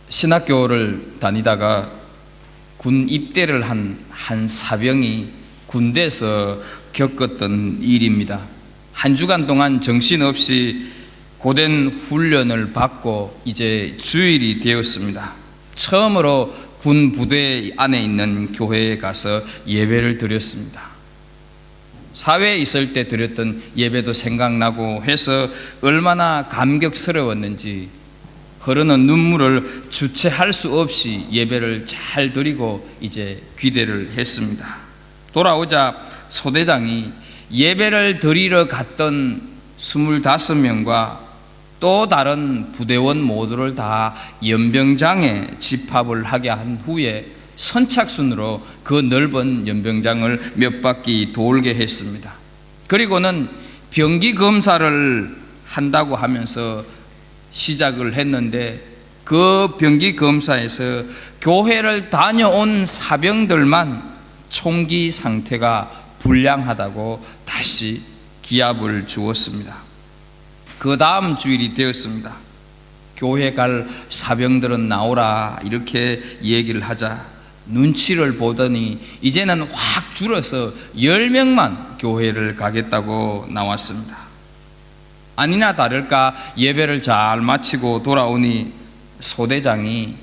신학교를 다니다가 군 입대를 한 사병이 군대에서 겪었던 일입니다. 한 주간 동안 정신없이 고된 훈련을 받고 이제 주일이 되었습니다. 처음으로 군 부대 안에 있는 교회에 가서 예배를 드렸습니다. 사회에 있을 때 드렸던 예배도 생각나고 해서 얼마나 감격스러웠는지 흐르는 눈물을 주체할 수 없이 예배를 잘 드리고 이제 귀대를 했습니다. 돌아오자 소대장이 예배를 드리러 갔던 25명과 또 다른 부대원 모두를 다 연병장에 집합을 하게 한 후에 선착순으로 그 넓은 연병장을 몇 바퀴 돌게 했습니다. 그리고는 병기 검사를 한다고 하면서 시작을 했는데 그 병기 검사에서 교회를 다녀온 사병들만 총기 상태가 불량하다고 다시 기합을 주었습니다. 그 다음 주일이 되었습니다. 교회 갈 사병들은 나오라 이렇게 얘기를 하자 눈치를 보더니 이제는 확 줄어서 10명만 교회를 가겠다고 나왔습니다. 아니나 다를까 예배를 잘 마치고 돌아오니 소대장이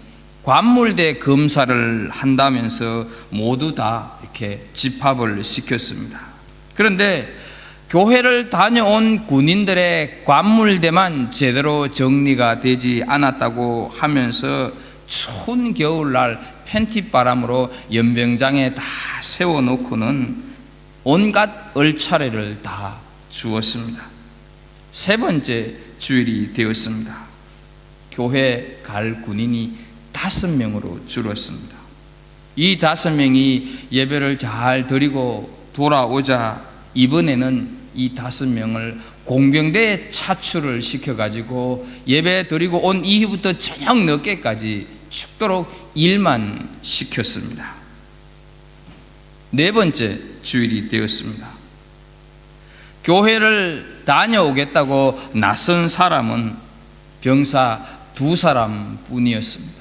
관물대 검사를 한다면서 모두 다 이렇게 집합을 시켰습니다. 그런데 교회를 다녀온 군인들의 관물대만 제대로 정리가 되지 않았다고 하면서 추운 겨울날 팬티바람으로 연병장에 다 세워놓고는 온갖 얼차례를 다 주었습니다. 세 번째 주일이 되었습니다. 교회 갈 군인이 5명으로 줄었습니다. 이 5명이 예배를 잘 드리고 돌아오자 이번에는 이 5명을 공병대에 차출을 시켜가지고 예배 드리고 온 이후부터 저녁 늦게까지 죽도록 일만 시켰습니다. 네 번째 주일이 되었습니다. 교회를 다녀오겠다고 나선 사람은 병사 2사람 뿐이었습니다.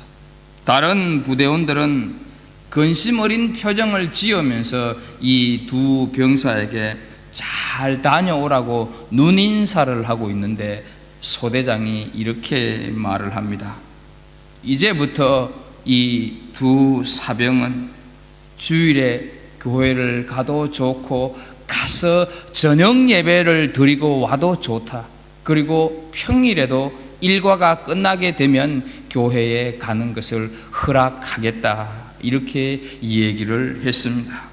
다른 부대원들은 근심 어린 표정을 지으면서 이 두 병사에게 잘 다녀오라고 눈인사를 하고 있는데 소대장이 이렇게 말을 합니다. 이제부터 이 두 사병은 주일에 교회를 가도 좋고 가서 저녁 예배를 드리고 와도 좋다. 그리고 평일에도 일과가 끝나게 되면 교회에 가는 것을 허락하겠다. 이렇게 얘기를 했습니다.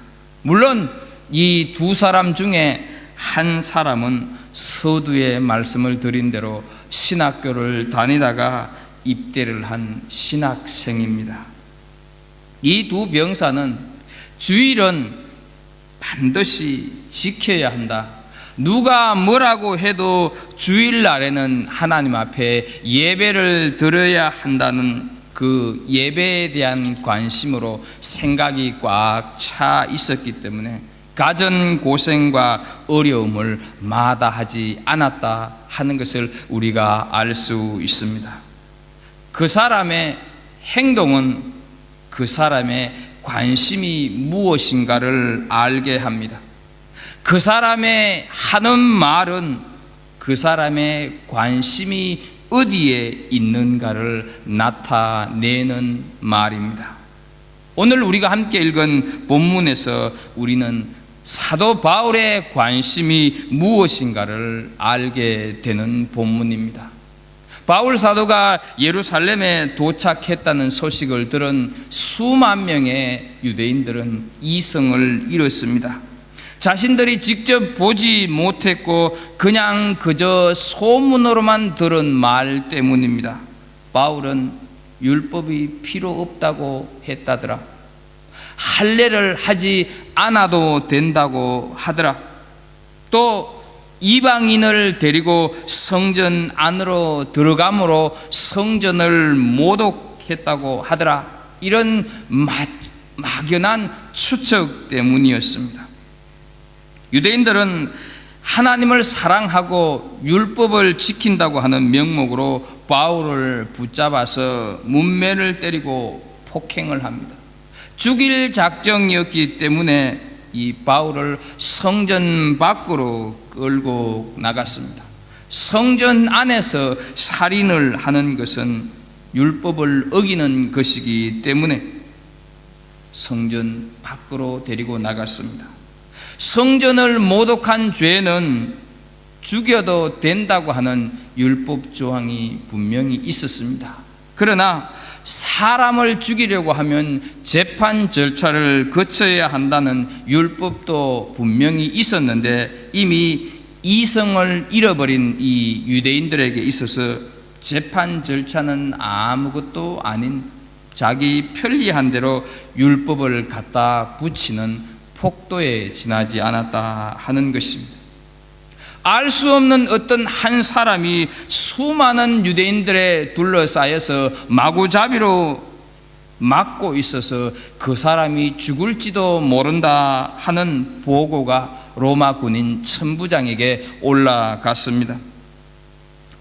물론 이 2사람 중에 한 사람은 서두에 말씀을 드린 대로 신학교를 다니다가 입대를 한 신학생입니다. 이 두 병사는 주일은 반드시 지켜야 한다. 누가 뭐라고 해도 주일날에는 하나님 앞에 예배를 드려야 한다는 그 예배에 대한 관심으로 생각이 꽉 차 있었기 때문에 가전 고생과 어려움을 마다하지 않았다 하는 것을 우리가 알 수 있습니다. 그 사람의 행동은 그 사람의 관심이 무엇인가를 알게 합니다. 그 사람의 하는 말은 그 사람의 관심이 어디에 있는가를 나타내는 말입니다. 오늘 우리가 함께 읽은 본문에서 우리는 사도 바울의 관심이 무엇인가를 알게 되는 본문입니다. 바울 사도가 예루살렘에 도착했다는 소식을 들은 수만 명의 유대인들은 이성을 잃었습니다. 자신들이 직접 보지 못했고 그냥 그저 소문으로만 들은 말 때문입니다. 바울은 율법이 필요 없다고 했다더라. 할례를 하지 않아도 된다고 하더라. 또 이방인을 데리고 성전 안으로 들어감으로 성전을 모독했다고 하더라. 이런 막연한 추측 때문이었습니다. 유대인들은 하나님을 사랑하고 율법을 지킨다고 하는 명목으로 바울을 붙잡아서 문매를 때리고 폭행을 합니다. 죽일 작정이었기 때문에 이 바울을 성전 밖으로 끌고 나갔습니다. 성전 안에서 살인을 하는 것은 율법을 어기는 것이기 때문에 성전 밖으로 데리고 나갔습니다. 성전을 모독한 죄는 죽여도 된다고 하는 율법 조항이 분명히 있었습니다. 그러나 사람을 죽이려고 하면 재판 절차를 거쳐야 한다는 율법도 분명히 있었는데 이미 이성을 잃어버린 이 유대인들에게 있어서 재판 절차는 아무것도 아닌 자기 편리한 대로 율법을 갖다 붙이는 폭도에 지나지 않았다 하는 것입니다. 알 수 없는 어떤 한 사람이 수많은 유대인들에 둘러싸여서 마구잡이로 막고 있어서 그 사람이 죽을지도 모른다 하는 보고가 로마 군인 천부장에게 올라갔습니다.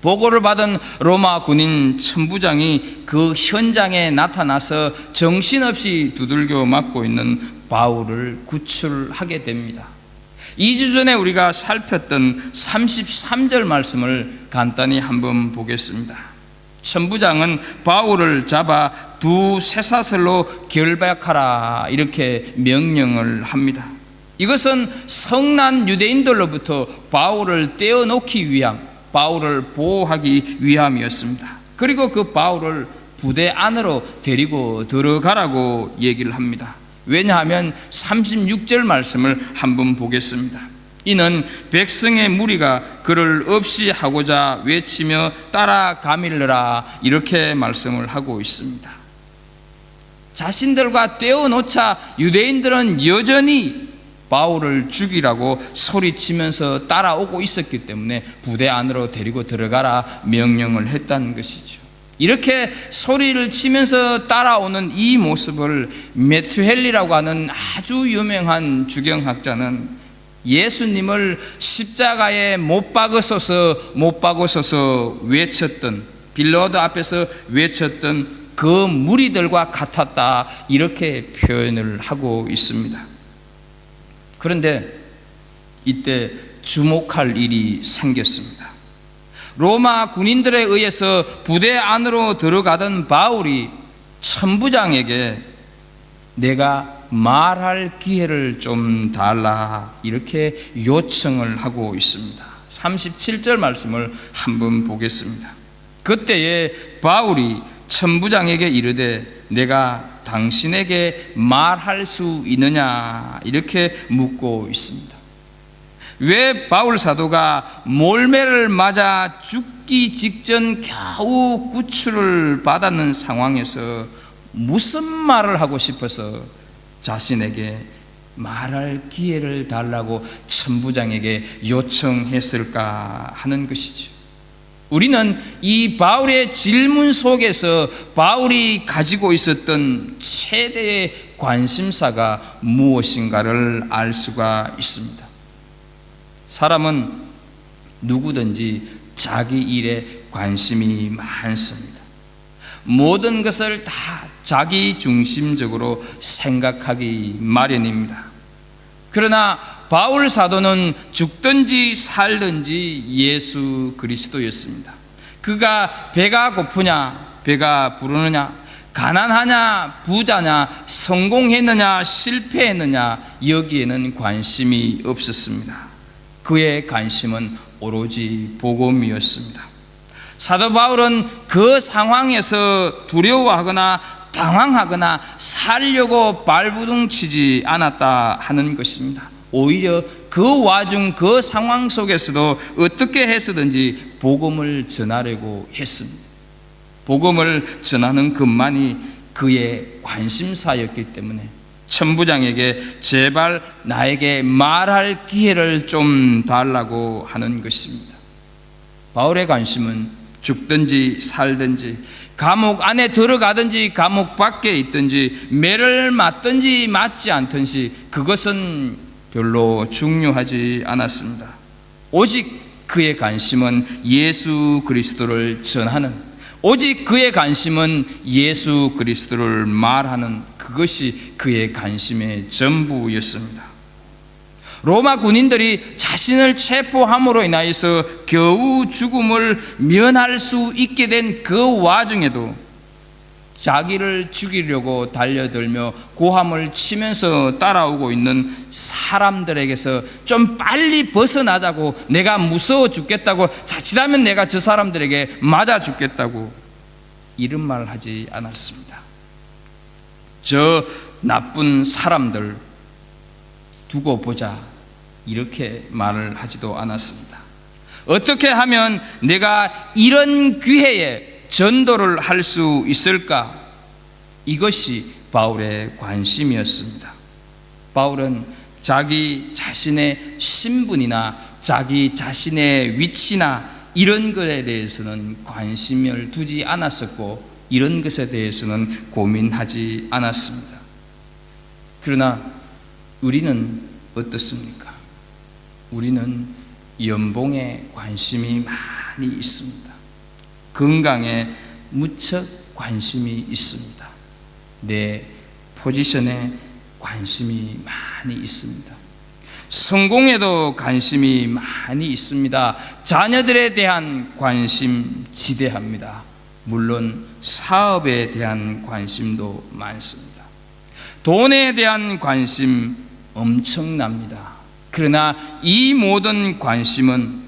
보고를 받은 로마 군인 천부장이 그 현장에 나타나서 정신없이 두들겨 맞고 있는 바울을 구출하게 됩니다. 2주 전에 우리가 살폈던 33절 말씀을 간단히 한번 보겠습니다. 천부장은 바울을 잡아 두 쇠사슬로 결박하라 이렇게 명령을 합니다. 이것은 성난 유대인들로부터 바울을 떼어놓기 위함, 바울을 보호하기 위함이었습니다. 그리고 그 바울을 부대 안으로 데리고 들어가라고 얘기를 합니다. 왜냐하면 36절 말씀을 한번 보겠습니다. 이는 백성의 무리가 그를 없이 하고자 외치며 따라가밀르라 이렇게 말씀을 하고 있습니다. 자신들과 떼어놓자 유대인들은 여전히 바울을 죽이라고 소리치면서 따라오고 있었기 때문에 부대 안으로 데리고 들어가라 명령을 했다는 것이죠. 이렇게 소리를 치면서 따라오는 이 모습을 메투헬리라고 하는 아주 유명한 주경학자는 예수님을 십자가에 못 박으소서 외쳤던, 빌라도 앞에서 외쳤던 그 무리들과 같았다 이렇게 표현을 하고 있습니다. 그런데 이때 주목할 일이 생겼습니다. 로마 군인들에 의해서 부대 안으로 들어가던 바울이 천부장에게 내가 말할 기회를 좀 달라 이렇게 요청을 하고 있습니다. 37절 말씀을 한번 보겠습니다. 그때에 바울이 천부장에게 이르되 내가 당신에게 말할 수 있느냐 이렇게 묻고 있습니다. 왜 바울 사도가 몰매를 맞아 죽기 직전 겨우 구출을 받았는 상황에서 무슨 말을 하고 싶어서 자신에게 말할 기회를 달라고 천부장에게 요청했을까 하는 것이죠. 우리는 이 바울의 질문 속에서 바울이 가지고 있었던 최대의 관심사가 무엇인가를 알 수가 있습니다. 사람은 누구든지 자기 일에 관심이 많습니다. 모든 것을 다 자기 중심적으로 생각하기 마련입니다. 그러나 바울 사도는 죽든지 살든지 예수 그리스도였습니다. 그가 배가 고프냐 배가 부르느냐 가난하냐 부자냐 성공했느냐 실패했느냐 여기에는 관심이 없었습니다. 그의 관심은 오로지 복음이었습니다. 사도 바울은 그 상황에서 두려워하거나 당황하거나 살려고 발부둥치지 않았다 하는 것입니다. 오히려 그 와중 그 상황 속에서도 어떻게 해서든지 복음을 전하려고 했습니다. 복음을 전하는 것만이 그의 관심사였기 때문에 천부장에게 제발 나에게 말할 기회를 좀 달라고 하는 것입니다. 바울의 관심은 죽든지 살든지 감옥 안에 들어가든지 감옥 밖에 있든지 매를 맞든지 맞지 않든지 그것은 별로 중요하지 않았습니다. 오직 그의 관심은 예수 그리스도를 전하는, 오직 그의 관심은 예수 그리스도를 말하는, 그것이 그의 관심의 전부였습니다. 로마 군인들이 자신을 체포함으로 인하여서 겨우 죽음을 면할 수 있게 된 그 와중에도 자기를 죽이려고 달려들며 고함을 치면서 따라오고 있는 사람들에게서 좀 빨리 벗어나자고, 내가 무서워 죽겠다고, 자칫하면 내가 저 사람들에게 맞아 죽겠다고 이런 말을 하지 않았습니다. 저 나쁜 사람들 두고 보자 이렇게 말을 하지도 않았습니다. 어떻게 하면 내가 이런 기회에 전도를 할 수 있을까? 이것이 바울의 관심이었습니다. 바울은 자기 자신의 신분이나 자기 자신의 위치나 이런 것에 대해서는 관심을 두지 않았었고, 이런 것에 대해서는 고민하지 않았습니다. 그러나 우리는 어떻습니까? 우리는 연봉에 관심이 많이 있습니다. 건강에 무척 관심이 있습니다. 내 포지션에 관심이 많이 있습니다. 성공에도 관심이 많이 있습니다. 자녀들에 대한 관심 지대합니다. 물론 사업에 대한 관심도 많습니다. 돈에 대한 관심 엄청납니다. 그러나 이 모든 관심은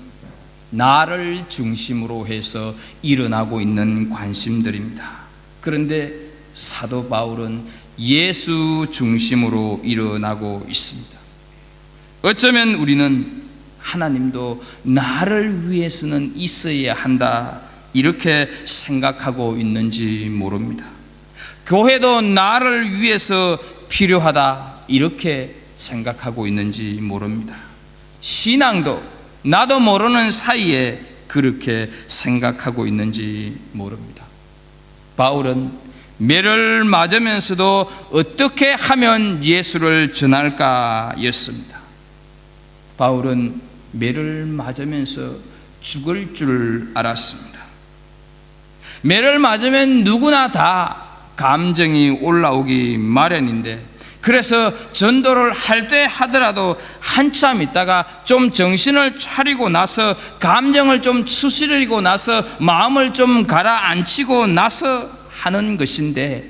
나를 중심으로 해서 일어나고 있는 관심들입니다. 그런데 사도 바울은 예수 중심으로 일어나고 있습니다. 어쩌면 우리는 하나님도 나를 위해서는 있어야 한다 이렇게 생각하고 있는지 모릅니다. 교회도 나를 위해서 필요하다 이렇게 생각하고 있는지 모릅니다. 신앙도 나도 모르는 사이에 그렇게 생각하고 있는지 모릅니다. 바울은 매를 맞으면서도 어떻게 하면 예수를 전할까 였습니다. 바울은 매를 맞으면서 죽을 줄 알았습니다. 매를 맞으면 누구나 다 감정이 올라오기 마련인데, 그래서 전도를 할 때 하더라도 한참 있다가 좀 정신을 차리고 나서, 감정을 좀 추스리고 나서, 마음을 좀 가라앉히고 나서 하는 것인데,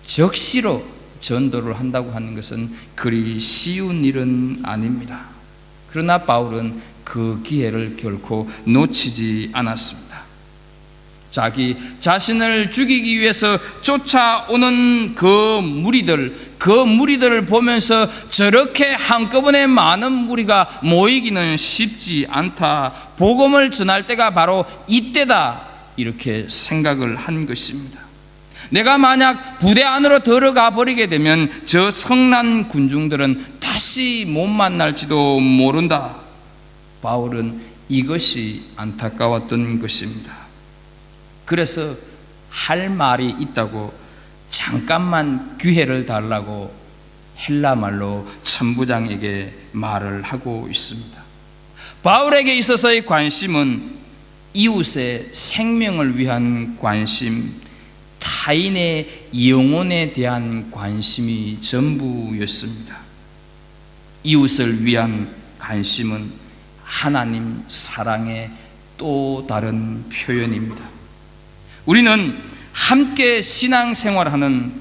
적시로 전도를 한다고 하는 것은 그리 쉬운 일은 아닙니다. 그러나 바울은 그 기회를 결코 놓치지 않았습니다. 자기 자신을 죽이기 위해서 쫓아오는 그 무리들을 보면서 저렇게 한꺼번에 많은 무리가 모이기는 쉽지 않다, 복음을 전할 때가 바로 이때다 이렇게 생각을 한 것입니다. 내가 만약 부대 안으로 들어가 버리게 되면 저 성난 군중들은 다시 못 만날지도 모른다. 바울은 이것이 안타까웠던 것입니다. 그래서 할 말이 있다고 잠깐만 기회를 달라고 헬라말로 천부장에게 말을 하고 있습니다. 바울에게 있어서의 관심은 이웃의 생명을 위한 관심, 타인의 영혼에 대한 관심이 전부였습니다. 이웃을 위한 관심은 하나님 사랑의 또 다른 표현입니다. 우리는 함께 신앙생활하는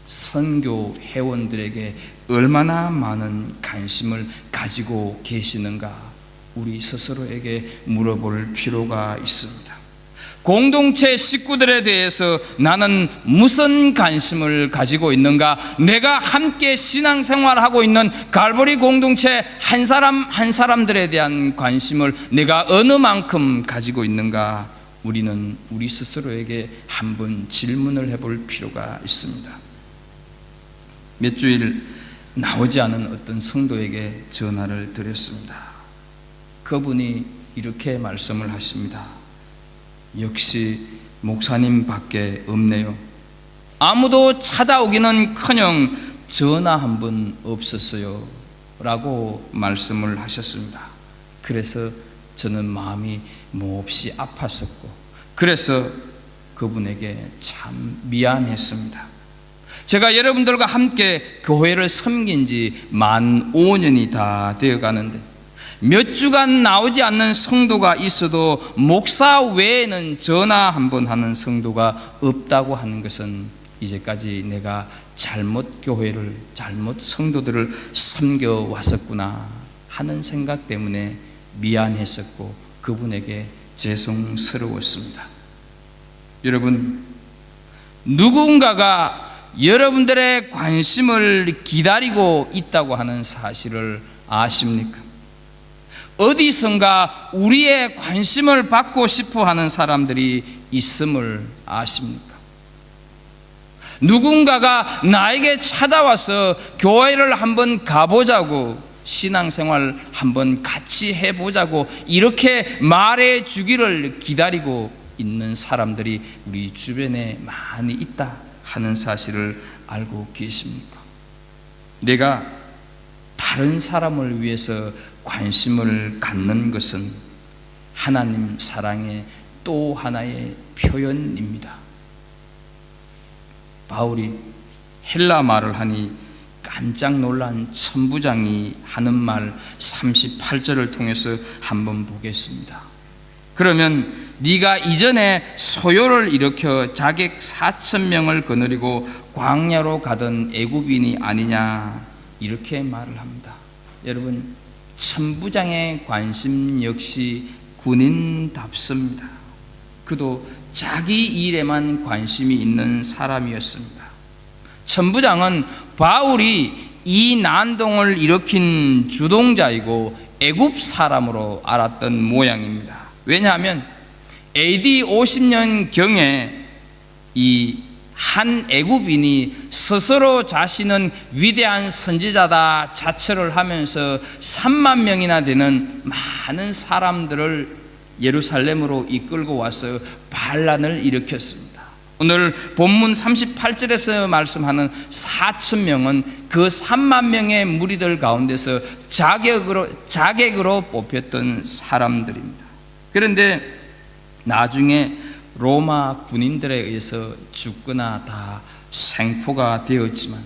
선교 회원들에게 얼마나 많은 관심을 가지고 계시는가, 우리 스스로에게 물어볼 필요가 있습니다. 공동체 식구들에 대해서 나는 무슨 관심을 가지고 있는가? 내가 함께 신앙생활하고 있는 갈보리 공동체 한 사람 한 사람들에 대한 관심을 내가 어느 만큼 가지고 있는가? 우리는 우리 스스로에게 한번 질문을 해볼 필요가 있습니다. 몇 주일 나오지 않은 어떤 성도에게 전화를 드렸습니다. 그분이 이렇게 말씀을 하십니다. 역시 목사님 밖에 없네요. 아무도 찾아오기는커녕 전화 한 번 없었어요 라고 말씀을 하셨습니다. 그래서 저는 마음이 몹시 아팠었고, 그래서 그분에게 참 미안했습니다. 제가 여러분들과 함께 교회를 섬긴 지 만 5년이 다 되어 가는데, 몇 주간 나오지 않는 성도가 있어도 목사 외에는 전화 한번 하는 성도가 없다고 하는 것은 이제까지 내가 잘못 교회를, 잘못 성도들을 섬겨왔었구나 하는 생각 때문에 미안했었고, 그분에게 죄송스러웠습니다. 여러분, 누군가가 여러분들의 관심을 기다리고 있다고 하는 사실을 아십니까? 어디선가 우리의 관심을 받고 싶어 하는 사람들이 있음을 아십니까? 누군가가 나에게 찾아와서 교회를 한번 가보자고, 신앙생활 한번 같이 해보자고 이렇게 말해 주기를 기다리고 있는 사람들이 우리 주변에 많이 있다 하는 사실을 알고 계십니까? 내가 다른 사람을 위해서 관심을 갖는 것은 하나님 사랑의 또 하나의 표현입니다. 바울이 헬라 말을 하니 깜짝 놀란 천부장이 하는 말 38절을 통해서 한번 보겠습니다. 그러면 네가 이전에 소요를 일으켜 자객 4,000명을 거느리고 광야로 가던 애굽인이 아니냐, 이렇게 말을 합니다. 여러분, 천부장의 관심 역시 군인답습니다. 그도 자기 일에만 관심이 있는 사람이었습니다. 천부장은 바울이 이 난동을 일으킨 주동자이고 애굽 사람으로 알았던 모양입니다. 왜냐하면 AD 50년경에 이 한 애굽인이 스스로 자신은 위대한 선지자다 자처를 하면서 3만 명이나 되는 많은 사람들을 예루살렘으로 이끌고 와서 반란을 일으켰습니다. 오늘 본문 38절에서 말씀하는 4,000명은 그 3만 명의 무리들 가운데서 자객으로 뽑혔던 사람들입니다. 그런데 나중에 로마 군인들에 의해서 죽거나 다 생포가 되었지만,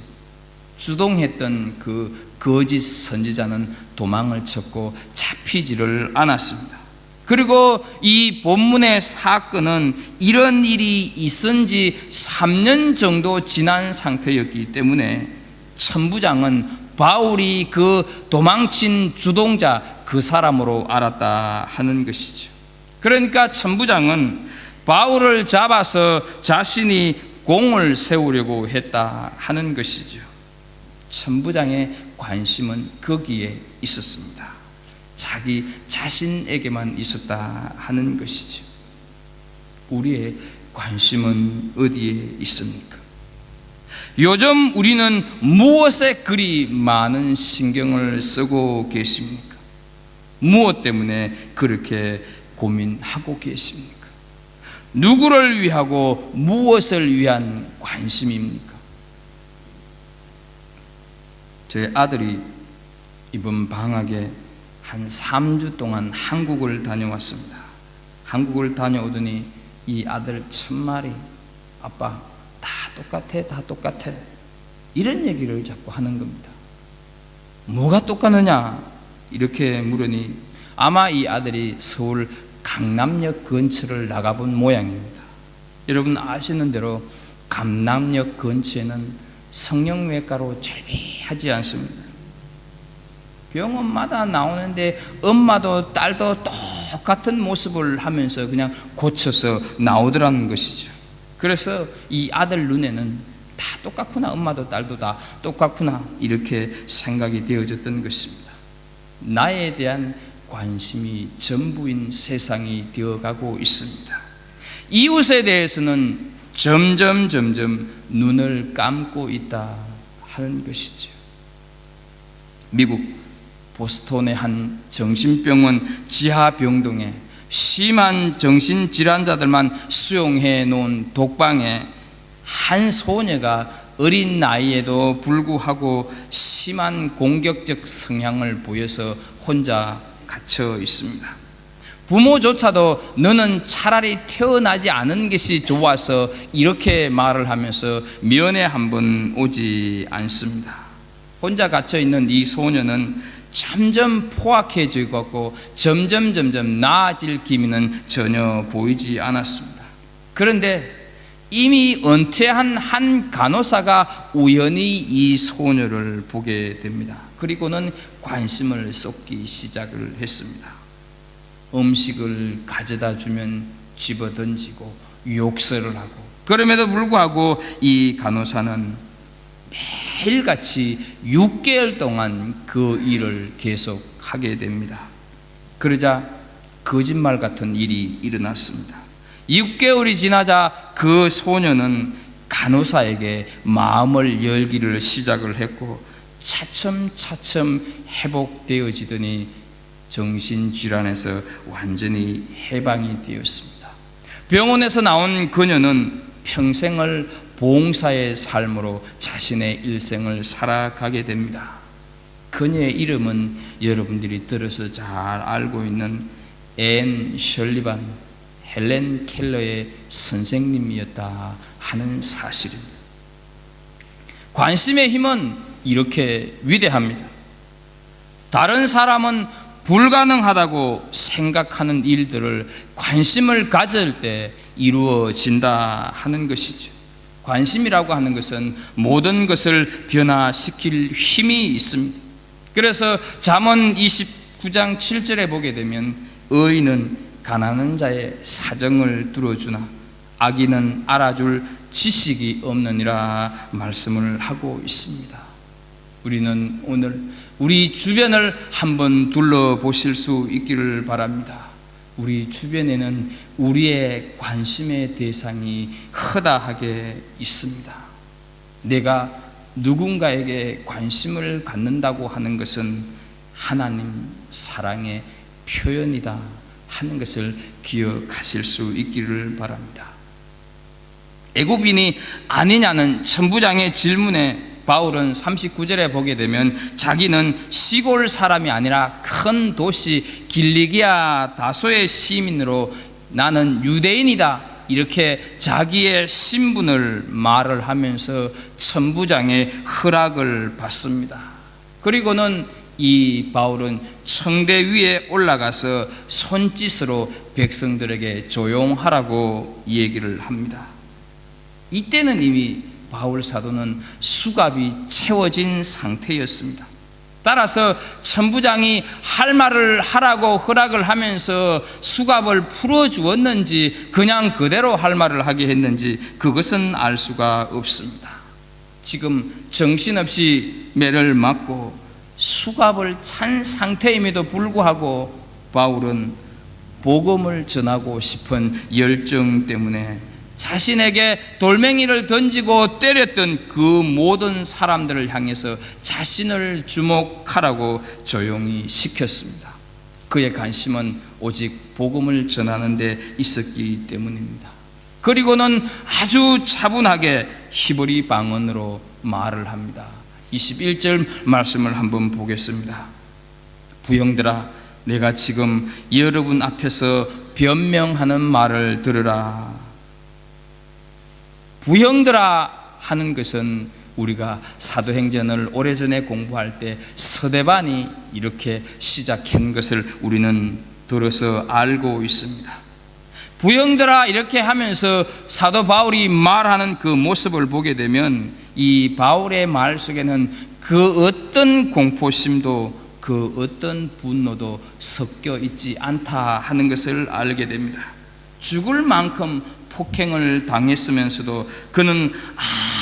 주동했던 그 거짓 선지자는 도망을 쳤고 잡히지를 않았습니다. 그리고 이 본문의 사건은 이런 일이 있은 지 3년 정도 지난 상태였기 때문에 천부장은 바울이 그 도망친 주동자 그 사람으로 알았다 하는 것이죠. 그러니까 천부장은 바울을 잡아서 자신이 공을 세우려고 했다 하는 것이죠. 천부장의 관심은 거기에 있었습니다. 자기 자신에게만 있었다 하는 것이죠. 우리의 관심은 어디에 있습니까? 요즘 우리는 무엇에 그리 많은 신경을 쓰고 계십니까? 무엇 때문에 그렇게 고민하고 계십니까? 누구를 위하고 무엇을 위한 관심입니까? 저희 아들이 이번 방학에 한 3주 동안 한국을 다녀왔습니다. 한국을 다녀오더니 이 아들 첫말이 아빠 다 똑같아 이런 얘기를 자꾸 하는 겁니다. 뭐가 똑같느냐 이렇게 물으니 아마 이 아들이 서울 강남역 근처를 나가본 모양입니다. 여러분 아시는 대로 강남역 근처에는 성형외과로 절비하지 않습니다. 병원마다 나오는데 엄마도 딸도 똑같은 모습을 하면서 그냥 고쳐서 나오더라는 것이죠. 그래서 이 아들 눈에는 다 똑같구나, 엄마도 딸도 다 똑같구나 이렇게 생각이 되어졌던 것입니다. 나에 대한 관심이 전부인 세상이 되어가고 있습니다. 이웃에 대해서는 점점 눈을 감고 있다 하는 것이죠. 미국 보스턴의 한 정신병원 지하병동에 심한 정신질환자들만 수용해 놓은 독방에 한 소녀가 어린 나이에도 불구하고 심한 공격적 성향을 보여서 혼자 갇혀 있습니다. 부모조차도 너는 차라리 태어나지 않은 것이 좋아서 이렇게 말을 하면서 면회 한번 오지 않습니다. 혼자 갇혀있는 이 소녀는 점점 포악해지고 점점 나아질 기미는 전혀 보이지 않았습니다. 그런데 이미 은퇴한 한 간호사가 우연히 이 소녀를 보게 됩니다. 그리고는 관심을 쏟기 시작을 했습니다. 음식을 가져다 주면 집어던지고 욕설을 하고, 그럼에도 불구하고 이 간호사는 매일같이 6개월 동안 그 일을 계속하게 됩니다. 그러자 거짓말 같은 일이 일어났습니다. 6개월이 지나자 그 소녀는 간호사에게 마음을 열기를 시작을 했고 차츰 회복되어지더니 정신질환에서 완전히 해방이 되었습니다. 병원에서 나온 그녀는 평생을 봉사의 삶으로 자신의 일생을 살아가게 됩니다. 그녀의 이름은 여러분들이 들어서 잘 알고 있는 앤 셜리반, 헬렌 켈러의 선생님이었다 하는 사실입니다. 관심의 힘은 이렇게 위대합니다. 다른 사람은 불가능하다고 생각하는 일들을 관심을 가질 때 이루어진다 하는 것이죠. 관심이라고 하는 것은 모든 것을 변화시킬 힘이 있습니다. 그래서 잠언 29장 7절에 보게 되면 의인은 가난한 자의 사정을 들어주나 악인은 알아줄 지식이 없느니라 말씀을 하고 있습니다. 우리는 오늘 우리 주변을 한번 둘러보실 수 있기를 바랍니다. 우리 주변에는 우리의 관심의 대상이 허다하게 있습니다. 내가 누군가에게 관심을 갖는다고 하는 것은 하나님 사랑의 표현이다 하는 것을 기억하실 수 있기를 바랍니다. 애굽인이 아니냐는 천부장의 질문에 바울은 39절에 보게 되면 자기는 시골 사람이 아니라 큰 도시 길리기아 다소의 시민으로 나는 유대인이다 이렇게 자기의 신분을 말을 하면서 천부장의 허락을 받습니다. 그리고는 이 바울은 청대 위에 올라가서 손짓으로 백성들에게 조용하라고 얘기를 합니다. 이때는 이미 바울 사도는 수갑이 채워진 상태였습니다. 따라서 천부장이 할 말을 하라고 허락을 하면서 수갑을 풀어주었는지 그냥 그대로 할 말을 하게 했는지 그것은 알 수가 없습니다. 지금 정신없이 매를 맞고 수갑을 찬 상태임에도 불구하고 바울은 복음을 전하고 싶은 열정 때문에 자신에게 돌멩이를 던지고 때렸던 그 모든 사람들을 향해서 자신을 주목하라고 조용히 시켰습니다. 그의 관심은 오직 복음을 전하는 데 있었기 때문입니다. 그리고는 아주 차분하게 히브리 방언으로 말을 합니다. 21절 말씀을 한번 보겠습니다. 부형들아, 내가 지금 여러분 앞에서 변명하는 말을 들으라. 부형들아 하는 것은 우리가 사도행전을 오래전에 공부할 때 서대반이 이렇게 시작한 것을 우리는 들어서 알고 있습니다. 부형들아 이렇게 하면서 사도 바울이 말하는 그 모습을 보게 되면 이 바울의 말 속에는 그 어떤 공포심도 그 어떤 분노도 섞여 있지 않다 하는 것을 알게 됩니다. 죽을 만큼 폭행을 당했으면서도 그는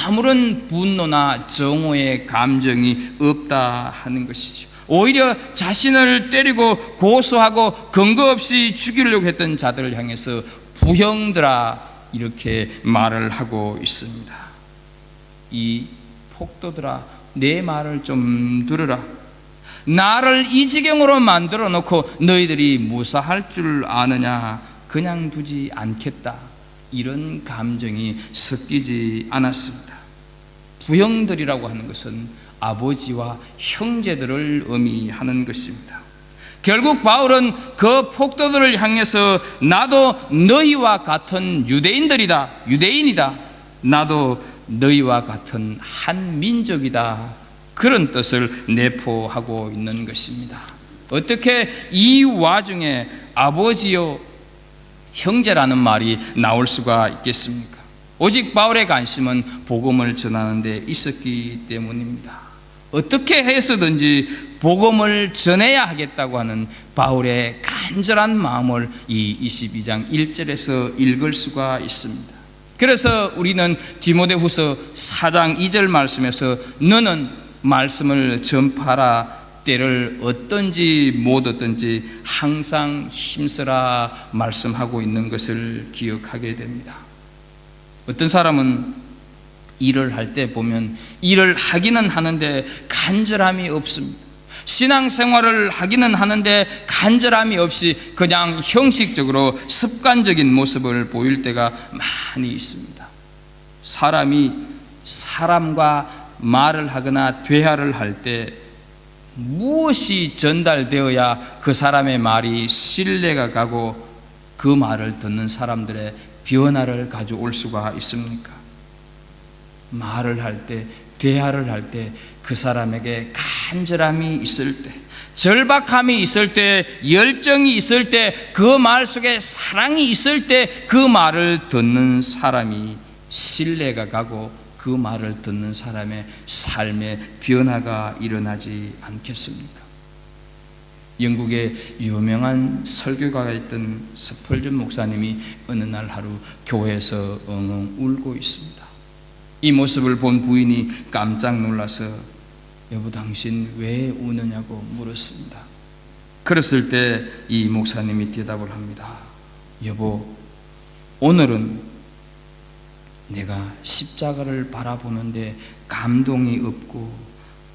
아무런 분노나 정오의 감정이 없다 하는 것이죠. 오히려 자신을 때리고 고소하고 근거 없이 죽이려고 했던 자들을 향해서 부형들아 이렇게 말을 하고 있습니다. 이 폭도들아 내 말을 좀 들으라. 나를 이 지경으로 만들어 놓고 너희들이 무사할 줄 아느냐. 그냥 두지 않겠다. 이런 감정이 섞이지 않았습니다. 부형들이라고 하는 것은 아버지와 형제들을 의미하는 것입니다. 결국 바울은 그 폭도들을 향해서 나도 너희와 같은 유대인이다. 나도 너희와 같은 한 민족이다. 그런 뜻을 내포하고 있는 것입니다. 어떻게 이 와중에 아버지요 형제라는 말이 나올 수가 있겠습니까? 오직 바울의 관심은 복음을 전하는 데 있었기 때문입니다. 어떻게 해서든지 복음을 전해야 하겠다고 하는 바울의 간절한 마음을 이 22장 1절에서 읽을 수가 있습니다. 그래서 우리는 디모데후서 4장 2절 말씀에서 너는 말씀을 전파하라. 때를 어떤지 못 어떤지 항상 힘쓰라 말씀하고 있는 것을 기억하게 됩니다. 어떤 사람은 일을 할 때 보면 일을 하기는 하는데 간절함이 없습니다. 신앙생활을 하기는 하는데 간절함이 없이 그냥 형식적으로 습관적인 모습을 보일 때가 많이 있습니다. 사람이 사람과 말을 하거나 대화를 할 때 무엇이 전달되어야 그 사람의 말이 신뢰가 가고 그 말을 듣는 사람들의 변화를 가져올 수가 있습니까? 말을 할 때, 대화를 할 때 그 사람에게 간절함이 있을 때, 절박함이 있을 때, 열정이 있을 때, 그 말 속에 사랑이 있을 때 그 말을 듣는 사람이 신뢰가 가고 그 말을 듣는 사람의 삶의 변화가 일어나지 않겠습니까? 영국의 유명한 설교가가 있던 스펄전 목사님이 어느 날 하루 교회에서 엉엉 울고 있습니다. 이 모습을 본 부인이 깜짝 놀라서 여보 당신 왜 우느냐고 물었습니다. 그랬을 때 이 목사님이 대답을 합니다. 여보, 오늘은 내가 십자가를 바라보는데 감동이 없고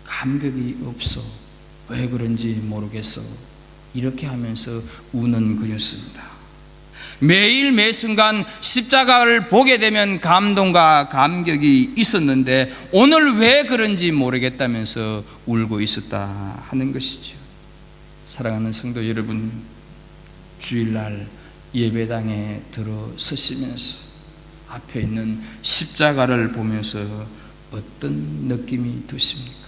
감격이 없어. 왜 그런지 모르겠어. 이렇게 하면서 우는 거였습니다. 매일 매순간 십자가를 보게 되면 감동과 감격이 있었는데 오늘 왜 그런지 모르겠다면서 울고 있었다 하는 것이죠. 사랑하는 성도 여러분, 주일날 예배당에 들어서시면서 앞에 있는 십자가를 보면서 어떤 느낌이 드십니까?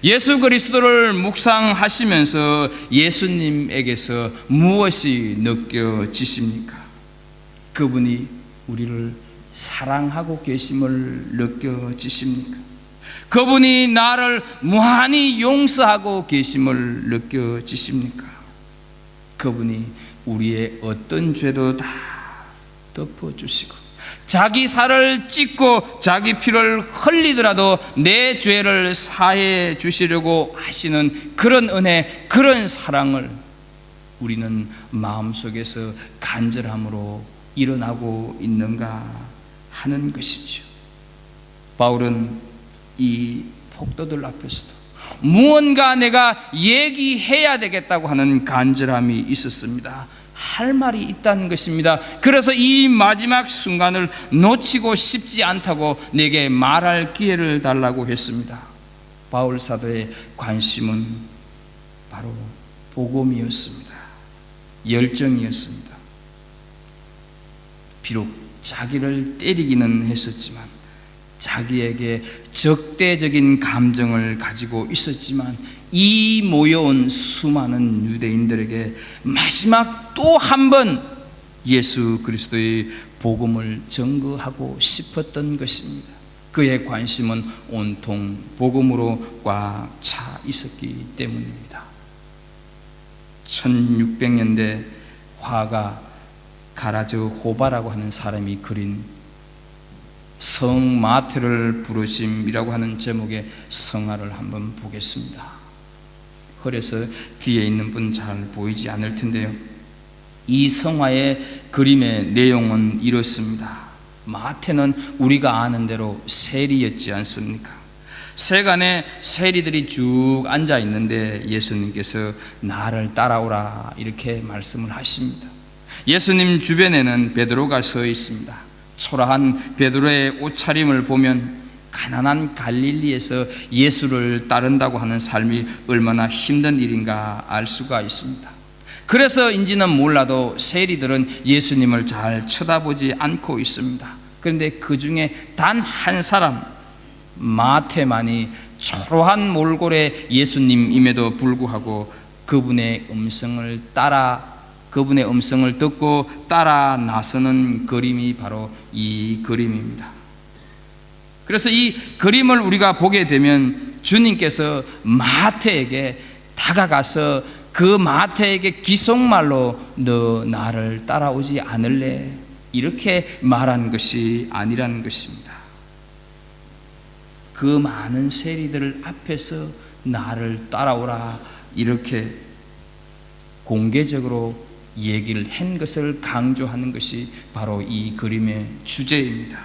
예수 그리스도를 묵상하시면서 예수님에게서 무엇이 느껴지십니까? 그분이 우리를 사랑하고 계심을 느껴지십니까? 그분이 나를 무한히 용서하고 계심을 느껴지십니까? 그분이 우리의 어떤 죄도 다 덮어주시고 자기 살을 찢고 자기 피를 흘리더라도 내 죄를 사해 주시려고 하시는 그런 은혜, 그런 사랑을 우리는 마음속에서 간절함으로 일어나고 있는가 하는 것이죠. 바울은 이 폭도들 앞에서도 무언가 내가 얘기해야 되겠다고 하는 간절함이 있었습니다. 할 말이 있다는 것입니다. 그래서 이 마지막 순간을 놓치고 싶지 않다고 내게 말할 기회를 달라고 했습니다. 바울 사도의 관심은 바로 복음이었습니다. 열정이었습니다. 비록 자기를 때리기는 했었지만, 자기에게 적대적인 감정을 가지고 있었지만, 이 모여온 수많은 유대인들에게 마지막 또 한 번 예수 그리스도의 복음을 전거하고 싶었던 것입니다. 그의 관심은 온통 복음으로 꽉 차 있었기 때문입니다. 1600년대 화가 가라저 호바라고 하는 사람이 그린 성 마태를 부르심이라고 하는 제목의 성화를 한번 보겠습니다. 그래서 뒤에 있는 분 잘 보이지 않을 텐데요, 이 성화의 그림의 내용은 이렇습니다. 마태는 우리가 아는 대로 세리였지 않습니까? 세간에 세리들이 쭉 앉아 있는데 예수님께서 나를 따라오라 이렇게 말씀을 하십니다. 예수님 주변에는 베드로가 서 있습니다. 초라한 베드로의 옷차림을 보면 가난한 갈릴리에서 예수를 따른다고 하는 삶이 얼마나 힘든 일인가 알 수가 있습니다. 그래서인지는 몰라도 세리들은 예수님을 잘 쳐다보지 않고 있습니다. 그런데 그 중에 단 한 사람 마태만이 초라한 몰골의 예수님임에도 불구하고 그분의 음성을 듣고 따라 나서는 그림이 바로 이 그림입니다. 그래서 이 그림을 우리가 보게 되면 주님께서 마태에게 다가가서 그 마태에게 기속말로 너 나를 따라오지 않을래? 이렇게 말한 것이 아니라는 것입니다. 그 많은 세리들 앞에서 나를 따라오라 이렇게 공개적으로 얘기를 한 것을 강조하는 것이 바로 이 그림의 주제입니다.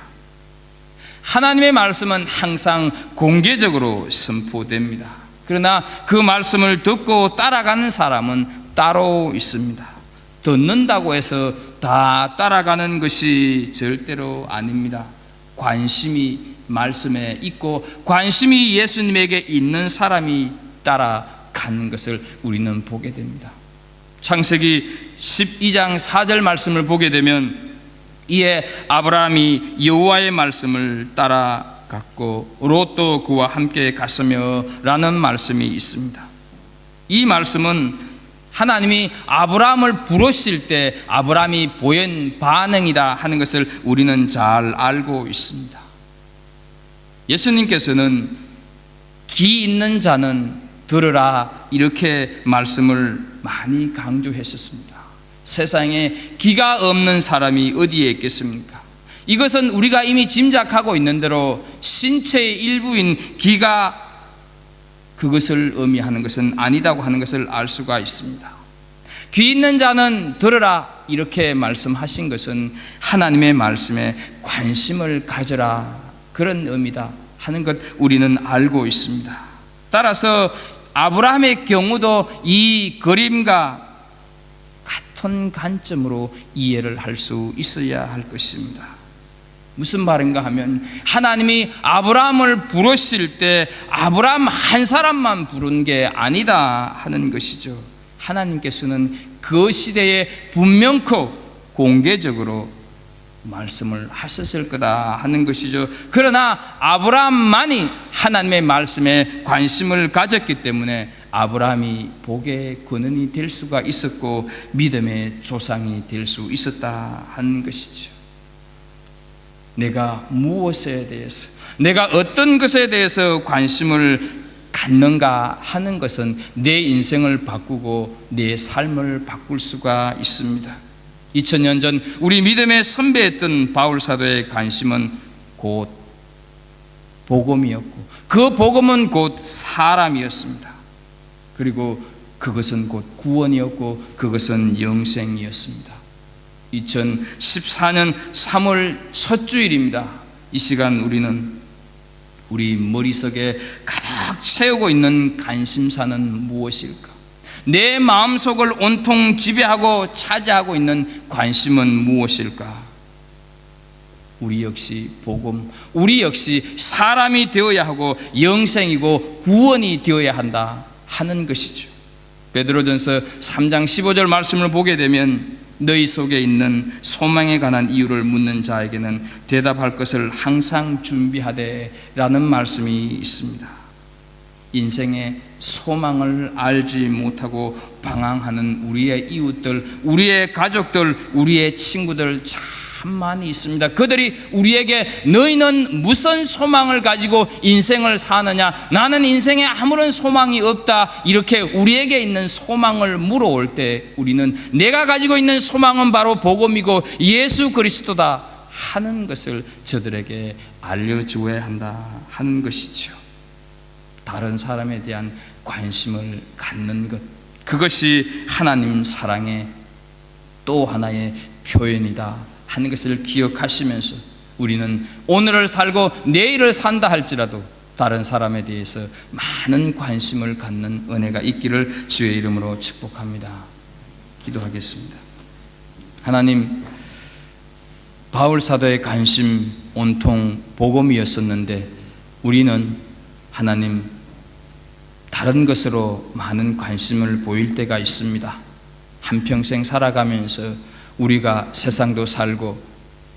하나님의 말씀은 항상 공개적으로 선포됩니다. 그러나 그 말씀을 듣고 따라가는 사람은 따로 있습니다. 듣는다고 해서 다 따라가는 것이 절대로 아닙니다. 관심이 말씀에 있고 관심이 예수님에게 있는 사람이 따라가는 것을 우리는 보게 됩니다. 창세기 12장 4절 말씀을 보게 되면 이에 아브라함이 여호와의 말씀을 따라갔고 롯도 그와 함께 갔으며 라는 말씀이 있습니다. 이 말씀은 하나님이 아브라함을 부르실 때 아브라함이 보인 반응이다 하는 것을 우리는 잘 알고 있습니다. 예수님께서는 기 있는 자는 들으라 이렇게 말씀을 많이 강조했었습니다. 세상에 기가 없는 사람이 어디에 있겠습니까? 이것은 우리가 이미 짐작하고 있는 대로 신체의 일부인 기가 그것을 의미하는 것은 아니다고 하는 것을 알 수가 있습니다. 귀 있는 자는 들으라 이렇게 말씀하신 것은 하나님의 말씀에 관심을 가져라 그런 의미다 하는 것 우리는 알고 있습니다. 따라서 아브라함의 경우도 이 그림과 같은 관점으로 이해를 할 수 있어야 할 것입니다. 무슨 말인가 하면 하나님이 아브라함을 부르실 때 아브라함 한 사람만 부른 게 아니다 하는 것이죠. 하나님께서는 그 시대에 분명코 공개적으로 말씀을 하셨을 거다 하는 것이죠. 그러나 아브라함만이 하나님의 말씀에 관심을 가졌기 때문에 아브라함이 복의 근원이 될 수가 있었고 믿음의 조상이 될 수 있었다 하는 것이죠. 내가 무엇에 대해서, 내가 어떤 것에 대해서 관심을 갖는가 하는 것은 내 인생을 바꾸고 내 삶을 바꿀 수가 있습니다. 2000년 전 우리 믿음의 선배였던 바울 사도의 관심은 곧 복음이었고 그 복음은 곧 사람이었습니다. 그리고 그것은 곧 구원이었고 그것은 영생이었습니다. 2014년 3월 첫 주일입니다. 이 시간 우리는 우리 머릿속에 가득 채우고 있는 관심사는 무엇일까? 내 마음속을 온통 지배하고 차지하고 있는 관심은 무엇일까? 우리 역시 복음, 우리 역시 사람이 되어야 하고 영생이고 구원이 되어야 한다 하는 것이죠. 베드로전서 3장 15절 말씀을 보게 되면 너희 속에 있는 소망에 관한 이유를 묻는 자에게는 대답할 것을 항상 준비하되 라는 말씀이 있습니다. 인생의 소망을 알지 못하고 방황하는 우리의 이웃들, 우리의 가족들, 우리의 친구들 참 많이 있습니다. 그들이 우리에게 너희는 무슨 소망을 가지고 인생을 사느냐, 나는 인생에 아무런 소망이 없다 이렇게 우리에게 있는 소망을 물어올 때 우리는 내가 가지고 있는 소망은 바로 복음이고 예수 그리스도다 하는 것을 저들에게 알려주어야 한다 하는 것이죠. 다른 사람에 대한 관심을 갖는 것, 그것이 하나님 사랑의 또 하나의 표현이다 하는 것을 기억하시면서 우리는 오늘을 살고 내일을 산다 할지라도 다른 사람에 대해서 많은 관심을 갖는 은혜가 있기를 주의 이름으로 축복합니다. 기도하겠습니다. 하나님, 바울 사도의 관심 온통 복음이었었는데 우리는 하나님 다른 것으로 많은 관심을 보일 때가 있습니다. 한평생 살아가면서 우리가 세상도 살고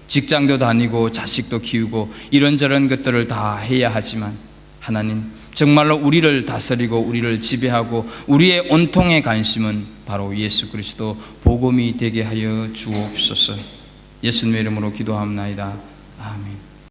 직장도 다니고 자식도 키우고 이런저런 것들을 다 해야 하지만 하나님 정말로 우리를 다스리고 우리를 지배하고 우리의 온통의 관심은 바로 예수 그리스도 복음이 되게 하여 주옵소서. 예수님의 이름으로 기도합나이다. 아멘.